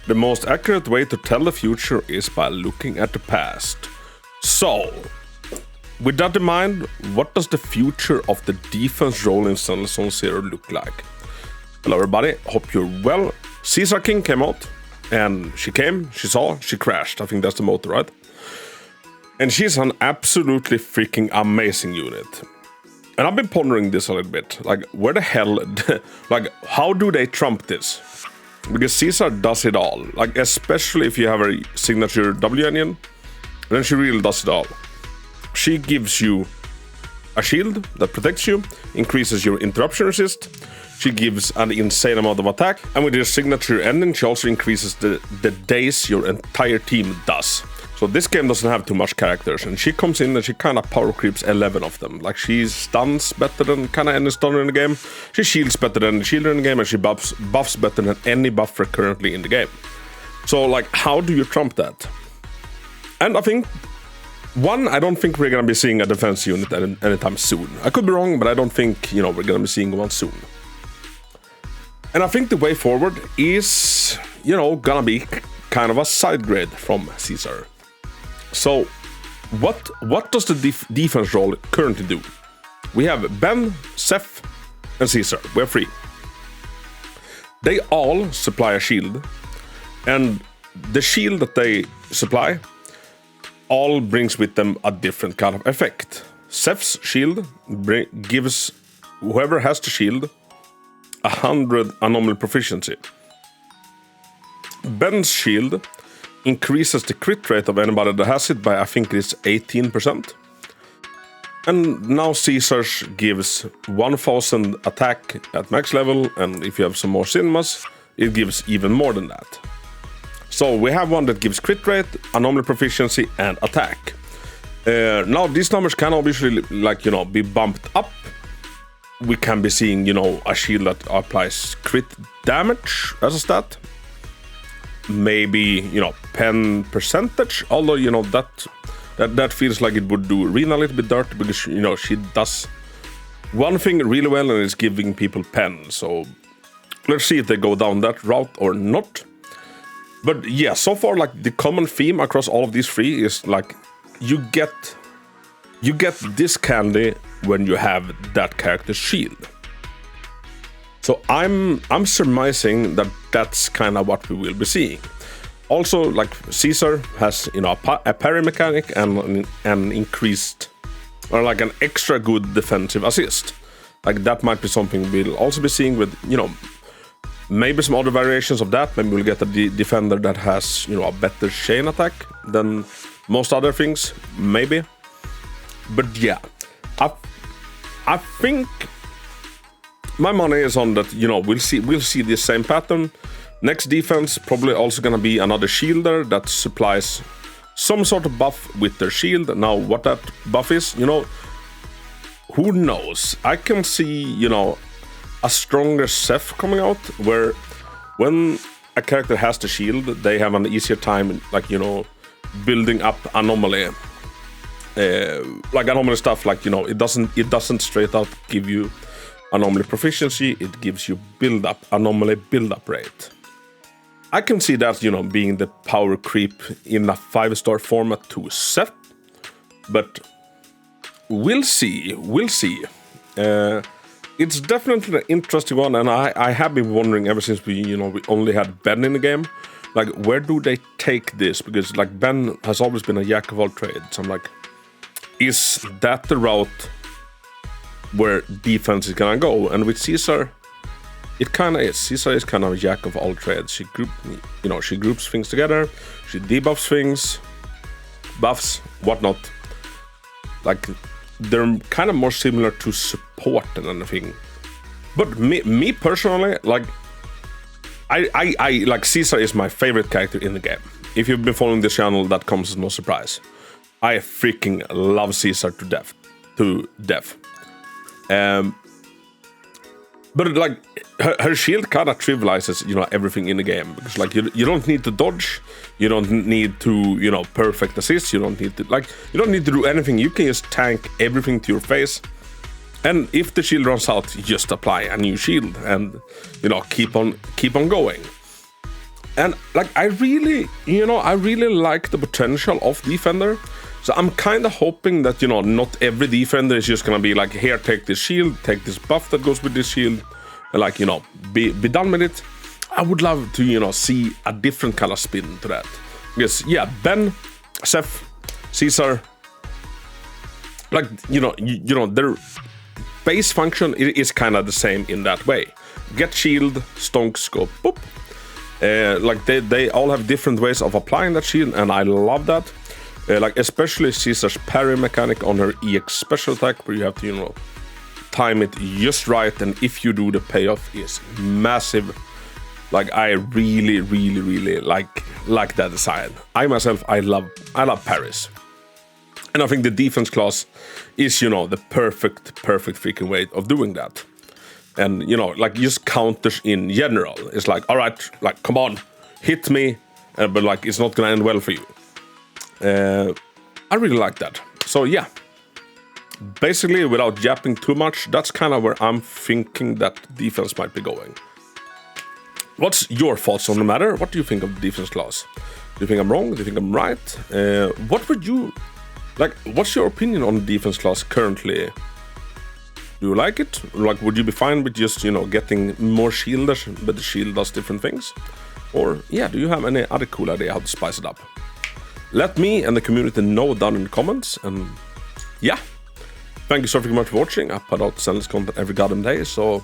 The most accurate way to tell the future is by looking at the past. So, with that in mind, what does the future of the defense role in Zenless on Zero look like? Hello everybody, hope you're well. Caesar King came out, and she came, she saw, she crashed. I think that's the motto, right? And she's an absolutely freaking amazing unit. And I've been pondering this a little bit. Like, where the hell, like, how do they trump this? Because Caesar does it all. Like, especially if you have a signature W engine, then she really does it all. She gives you a shield that protects you, increases your interruption resist. She gives an insane amount of attack. And with her signature ending, she also increases the days your entire team does. So this game doesn't have too much characters, and she comes in and she kind of power creeps 11 of them. Like, she stuns better than kind of any stunner in the game. She shields better than the shielder in the game, and she buffs better than any buffer currently in the game. So, like, how do you trump that? And I think, one, I don't think we're going to be seeing a defense unit anytime soon. I could be wrong, but I don't think, we're going to be seeing one soon. And I think the way forward is, going to be kind of a side grade from Caesar. So, what does the defense role currently do? We have Ben, Seth, and Caesar. We're free. They all supply a shield, and the shield that they supply all brings with them a different kind of effect. Seth's shield gives whoever has the shield 100 anomaly proficiency. Ben's shield increases the crit rate of anybody that has it by, I think it's 18%. And now Caesar's gives 1000 attack at max level, and if you have some more cinemas, it gives even more than that. So we have one that gives crit rate, anomaly proficiency, and attack. Now these numbers can obviously, be bumped up. We can be seeing, a shield that applies crit damage as a stat. Maybe, 10%, although, that feels like it would do Rena a little bit dirty, because, she does one thing really well, and it's giving people pen. So let's see if they go down that route or not. But yeah, so far, the common theme across all of these three is, you get this candy when you have that character's shield. So I'm surmising that that's kind of what we will be seeing. Also, Caesar has, a parry mechanic and an increased, or an extra good defensive assist. That might be something we'll also be seeing with, maybe some other variations of that. Maybe we'll get a defender that has, a better chain attack than most other things. Maybe. But yeah, I think my money is on that, we'll see the same pattern. Next defense, probably also gonna be another shielder that supplies some sort of buff with their shield. Now, what that buff is, who knows? I can see, a stronger Seth coming out, where when a character has the shield, they have an easier time, building up anomaly. Anomaly stuff, it doesn't straight out give you anomaly proficiency, it gives you anomaly build-up rate. I can see that, being the power creep in a 5-star format to Seth, but we'll see. It's definitely an interesting one, and I have been wondering ever since we only had Ben in the game, where do they take this? Because Ben has always been a jack of all trades. I'm is that the route where defense is gonna go? And with Caesar, it kind of is. Caesar is kind of a jack of all trades. She groups things together. She debuffs things, buffs, whatnot. They're kind of more similar to support than anything. But me personally, I Caesar is my favorite character in the game. If you've been following this channel, that comes as no surprise. I freaking love Caesar to death. But her shield kind of trivializes, everything in the game, because you don't need to dodge, you don't need to, perfect assist, you don't need to do anything. You can just tank everything to your face, and if the shield runs out, you just apply a new shield and keep on going. And like I really like the potential of Defender. So I'm kind of hoping that, not every Defender is just gonna be like, here, take this shield, take this buff that goes with this shield, and like, be done with it. I would love to, see a different kind of spin to that. Because, yeah, Ben, Seth, Caesar, like, their base function is kind of the same in that way. Get shield, stonks, go, boop. Like, they all have different ways of applying that shield, and I love that. Like, especially Caesar's parry mechanic on her EX special attack, where you have to, time it just right, and if you do, the payoff is massive. Like, I really, really, really like that design. I myself, I love parries. And I think the defense class is, the perfect freaking way of doing that. And, like, just counters in general. It's like, all right, like, come on, hit me, but, like, it's not gonna end well for you. I really like that. So, yeah. Basically, without yapping too much, that's kind of where I'm thinking that defense might be going. What's your thoughts on the matter? What do you think of the defense class? Do you think I'm wrong? Do you think I'm right? What would you... Like, what's your opinion on the defense class currently? Do you like it? Like, would you be fine with just, getting more shielders, but the shield does different things? Or, yeah, do you have any other cool idea how to spice it up? Let me and the community know down in the comments, and yeah. Thank you so very much for watching. I put out Zenless content every goddamn day, so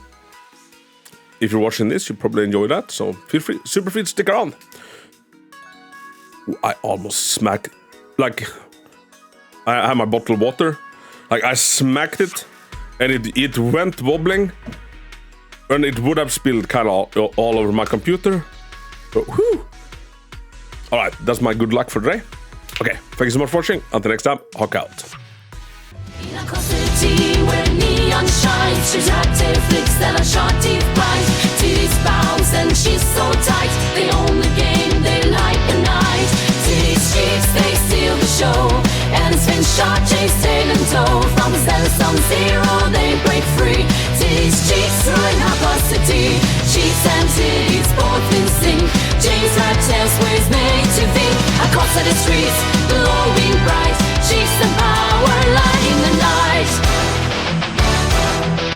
if you're watching this, you probably enjoy that, so feel free, super free to stick around. Ooh, I almost smacked, like, I had my bottle of water, like I smacked it, and it went wobbling, and it would have spilled kind of all over my computer. But whew. All right, that's my good luck for today. Okay, thank you so much for watching. Until next time, Hako out. In a city where neon shines, she's active, flicks and a short teeth bite. Titties bounce and she's so tight. They own the game, they light the night. Titties streets, they steal the show. And spin shot, chase tail and toe. From Zenless on zero, they break free. Titties cheats, ruin Hako city. Cheats and titties, both in sync. James rap tales, ways made to think. Across the streets,